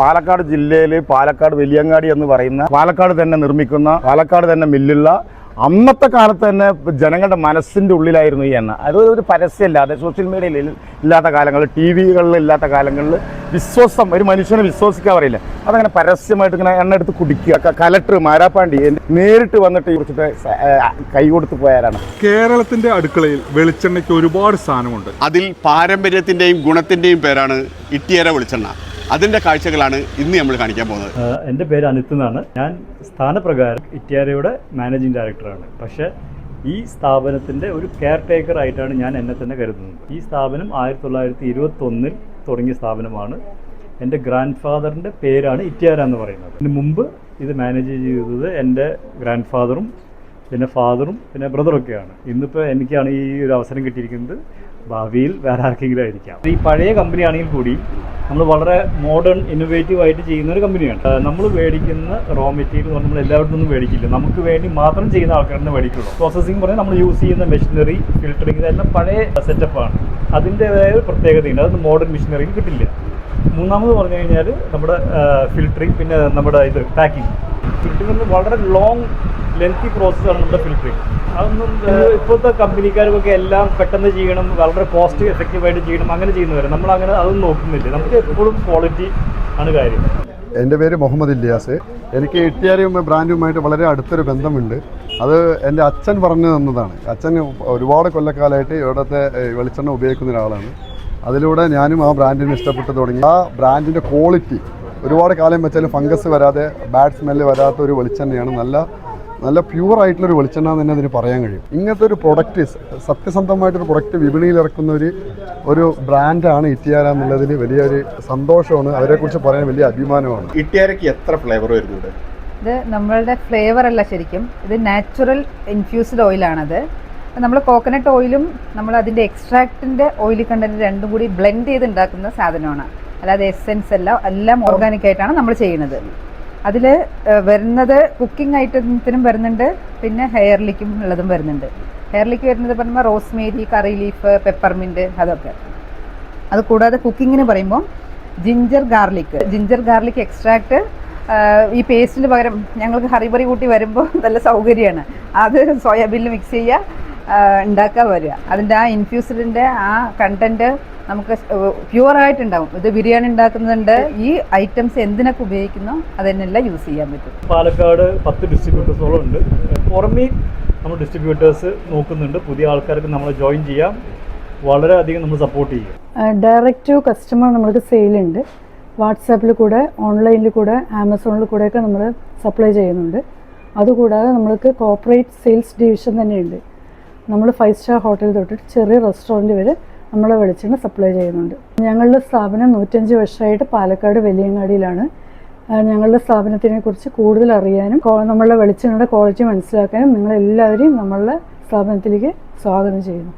പാലക്കാട് ജില്ലയിൽ പാലക്കാട് വലിയങ്ങാടി എന്ന് പറയുന്ന പാലക്കാട് തന്നെ നിർമ്മിക്കുന്ന പാലക്കാട് തന്നെ മില്ലുള്ള അന്നത്തെ കാലത്ത് തന്നെ ജനങ്ങളുടെ മനസ്സിൻ്റെ ഉള്ളിലായിരുന്നു ഈ എണ്ണ. അതൊരു പരസ്യമില്ലാതെ സോഷ്യൽ മീഡിയയിൽ ഇല്ലാത്ത കാലങ്ങളിൽ ടി വികളിൽ ഇല്ലാത്ത കാലങ്ങളിൽ വിശ്വാസം ഒരു മനുഷ്യനെ വിശ്വസിക്കാൻ പറയില്ല. അതങ്ങനെ പരസ്യമായിട്ട് ഇങ്ങനെ എണ്ണ എടുത്ത് കുടിക്കുക. കലക്ടർ മാരാപ്പാണ്ടി നേരിട്ട് വന്നിട്ട് കുറിച്ചിട്ട് കൈ കൊടുത്ത് പോയാലാണ്. കേരളത്തിൻ്റെ അടുക്കളയിൽ വെളിച്ചെണ്ണയ്ക്ക് ഒരുപാട് സ്ഥാനമുണ്ട്. അതിൽ പാരമ്പര്യത്തിൻ്റെയും ഗുണത്തിൻ്റെയും പേരാണ് ഇട്ടിയര വെളിച്ചെണ്ണ. അതിൻ്റെ കാഴ്ചകളാണ് ഇന്ന് നമ്മൾ കാണിക്കാൻ പോകുന്നത്. എൻ്റെ പേര് അനിത് എന്നാണ്. ഞാൻ സ്ഥാനപ്രകാരം ഇറ്റിയാരയുടെ മാനേജിങ് ഡയറക്ടറാണ്. പക്ഷേ ഈ സ്ഥാപനത്തിൻ്റെ ഒരു കെയർ ടേക്കർ ആയിട്ടാണ് ഞാൻ എന്നെ തന്നെ കരുതുന്നത്. ഈ സ്ഥാപനം 1921 തുടങ്ങിയ സ്ഥാപനമാണ്. എൻ്റെ ഗ്രാൻഡ് ഫാദറിൻ്റെ പേരാണ് ഇറ്റിയാര എന്ന് പറയുന്നത്. ഇതിന് മുമ്പ് ഇത് മാനേജ് ചെയ്തത് എൻ്റെ ഗ്രാൻഡ് ഫാദറും പിന്നെ ഫാദറും പിന്നെ ബ്രദറൊക്കെയാണ്. ഇന്നിപ്പോൾ എനിക്കാണ് ഈ ഒരു അവസരം കിട്ടിയിരിക്കുന്നത്. ഭാവിയിൽ വേറെ ആർക്കെങ്കിലും ആയിരിക്കാം. ഈ പഴയ കമ്പനിയാണെങ്കിൽ കൂടി നമ്മൾ വളരെ മോഡേൺ ഇന്നോവേറ്റീവ് ആയിട്ട് ചെയ്യുന്ന ഒരു കമ്പനിയാണ്. നമ്മൾ മേടിക്കുന്ന റോ മെറ്റീരിയൽ നമ്മൾ എല്ലാവരുടെ ഒന്നും മേടിക്കില്ല. നമുക്ക് വേണ്ടി മാത്രം ചെയ്യുന്ന ആൾക്കാരെ മേടിക്കുള്ളൂ. പ്രോസസ്സിംഗ് പറഞ്ഞാൽ നമ്മൾ യൂസ് ചെയ്യുന്ന മെഷീനറി, ഫിൽറ്ററിങ് ഇതെല്ലാം പഴയ സെറ്റപ്പാണ്. അതിൻ്റെതായ ഒരു പ്രത്യേകതയുണ്ട്. അത് മോഡേൺ മെഷീനറിയിൽ കിട്ടില്ല. മൂന്നാമത് പറഞ്ഞു കഴിഞ്ഞാൽ നമ്മുടെ ഫിൽറ്ററിങ്, പിന്നെ നമ്മുടെ പാക്കിങ്. ഫിൽറ്ററിങ് വളരെ ലെങ്തി പ്രോസസ്സാണ് നമ്മുടെ ഫിൽറ്ററിങ്. അതൊന്നും ഇപ്പോഴത്തെ കമ്പനിക്കാർക്കൊക്കെ എല്ലാം പെട്ടെന്ന് ചെയ്യണം, വളരെ കോസ്റ്റ് എഫക്റ്റീവായിട്ട് ചെയ്യണം, അങ്ങനെ ചെയ്യുന്നവരെ നമ്മളങ്ങനെ അതൊന്നും നോക്കുന്നില്ല. നമുക്ക് എപ്പോഴും ക്വാളിറ്റി ആണ് കാര്യം. എൻ്റെ പേര് മുഹമ്മദ് ഇല്യാസ്. എനിക്ക് ഇട്ടിയാരയും ബ്രാൻഡുമായിട്ട് വളരെ അടുത്തൊരു ബന്ധമുണ്ട്. അത് എൻ്റെ അച്ഛൻ പറഞ്ഞു തന്നതാണ്. അച്ഛൻ ഒരുപാട് കൊല്ലക്കാലമായിട്ട് ഇവിടുത്തെ വെളിച്ചെണ്ണ ഉപയോഗിക്കുന്ന ഒരാളാണ്. അതിലൂടെ ഞാനും ആ ബ്രാൻഡിനെ ഇഷ്ടപ്പെട്ടു തുടങ്ങി. ആ ബ്രാൻഡിൻ്റെ ക്വാളിറ്റി ഒരുപാട് കാലം വെച്ചാലും ഫംഗസ് വരാതെ ബാഡ് സ്മെല്ല് വരാത്ത ഒരു വെളിച്ചെണ്ണയാണ്. നല്ല പ്യൂർ ആയിട്ടുള്ളൊരു വെളിച്ചെണ്ണ എന്ന് തന്നെ അതിന് പറയാൻ കഴിയും. ഇങ്ങനത്തെ ഒരു പ്രൊഡക്റ്റ്, സത്യസന്ധമായിട്ടൊരു പ്രൊഡക്റ്റ് വിപണിയിൽ ഇറക്കുന്ന ഒരു ബ്രാൻഡാണ് ഇട്ടിയാര എന്നുള്ളതിൽ വലിയൊരു സന്തോഷമാണ്. അവരെക്കുറിച്ച് പറയാൻ വലിയ അഭിമാനമാണ്. ഇട്ടിയാരയ്ക്ക് എത്ര ഫ്ലേവർ വരുന്നുണ്ട്? ഇത് നമ്മളുടെ ഫ്ലേവർ അല്ല, ശരിക്കും ഇത് നാച്ചുറൽ ഇൻഫ്യൂസ്ഡ് ഓയിലാണത്. നമ്മൾ കോക്കനട്ട് ഓയിലും നമ്മൾ അതിൻ്റെ എക്സ്ട്രാക്റ്റിൻ്റെ ഓയിൽ കണ്ടന്റ് രണ്ടും കൂടി ബ്ലെൻഡ് ചെയ്ത് ഉണ്ടാക്കുന്ന സാധനമാണ്. അല്ലാതെ എസെൻസ് എല്ലാം ഓർഗാനിക് ആയിട്ടാണ് നമ്മൾ ചെയ്യുന്നത്. അതിൽ വരുന്നത് കുക്കിംഗ് ഐറ്റത്തിനും വരുന്നുണ്ട്, പിന്നെ ഹെയർലിക്കും ഉള്ളതും വരുന്നുണ്ട്. ഹെയർലിക്ക് വരുന്നത് പറയുമ്പോൾ റോസ്മേരി, കറി ലീഫ്, പെപ്പർമിൻറ്റ്, അതൊക്കെ. അത് കൂടാതെ കുക്കിങ്ങിന് പറയുമ്പോൾ ജിഞ്ചർ ഗാർലിക് എക്സ്ട്രാക്റ്റ് ഈ പേസ്റ്റിന് പകരം ഞങ്ങൾക്ക് ഹറിബറി കൂട്ടി വരുമ്പോൾ നല്ല സൗകര്യമാണ്. അത് സോയാബീനിൽ മിക്സ് ചെയ്യുക, ഉണ്ടാക്കാൻ വരിക. അതിൻ്റെ ആ ഇൻഫ്യൂസ്ഡിൻ്റെ ആ കണ്ടൻറ്റ് നമുക്ക് പ്യുവറായിട്ടുണ്ടാവും. ഇത് ബിരിയാണി ഉണ്ടാക്കുന്നുണ്ട്. ഈ ഐറ്റംസ് എന്തിനൊക്കെ ഉപയോഗിക്കുന്നോ അതിനെല്ലാം യൂസ് ചെയ്യാൻ പറ്റും. പാലക്കാട് 10 ഡിസ്ട്രിബ്യൂട്ടേഴ്സോളം ഉണ്ട്. പുറമേ നമ്മൾ ഡിസ്ട്രിബ്യൂട്ടേഴ്സ് നോക്കുന്നുണ്ട്. പുതിയ ആൾക്കാർക്ക് നമ്മൾ ജോയിൻ ചെയ്യാം. വളരെയധികം നമ്മൾ സപ്പോർട്ട് ചെയ്യും. ഡയറക്റ്റ് ടു കസ്റ്റമർ നമ്മൾക്ക് സെയിലുണ്ട്. വാട്സാപ്പിൽ കൂടെ, ഓൺലൈനിൽ കൂടെ, ആമസോണിൽ കൂടെയൊക്കെ നമ്മൾ സപ്ലൈ ചെയ്യുന്നുണ്ട്. അതുകൂടാതെ നമ്മൾക്ക് കോർപ്പറേറ്റ് സെയിൽസ് ഡിവിഷൻ തന്നെയുണ്ട്. നമ്മൾ 5 സ്റ്റാർ ഹോട്ടൽ തൊട്ടിട്ട് ചെറിയ റെസ്റ്റോറൻറ്റ് വരെ നമ്മളെ വെളിച്ചെണ്ണ സപ്ലൈ ചെയ്യുന്നുണ്ട്. ഞങ്ങളുടെ സ്ഥാപനം 105 വർഷമായിട്ട് പാലക്കാട് വലിയങ്ങാടിയിലാണ്. ഞങ്ങളുടെ സ്ഥാപനത്തിനെ കുറിച്ച് കൂടുതൽ അറിയാനും നമ്മളുടെ വെളിച്ചെണ്ണയുടെ ക്വാളിറ്റി മനസ്സിലാക്കാനും നിങ്ങളെല്ലാവരെയും നമ്മളുടെ സ്ഥാപനത്തിലേക്ക് സ്വാഗതം ചെയ്യുന്നു.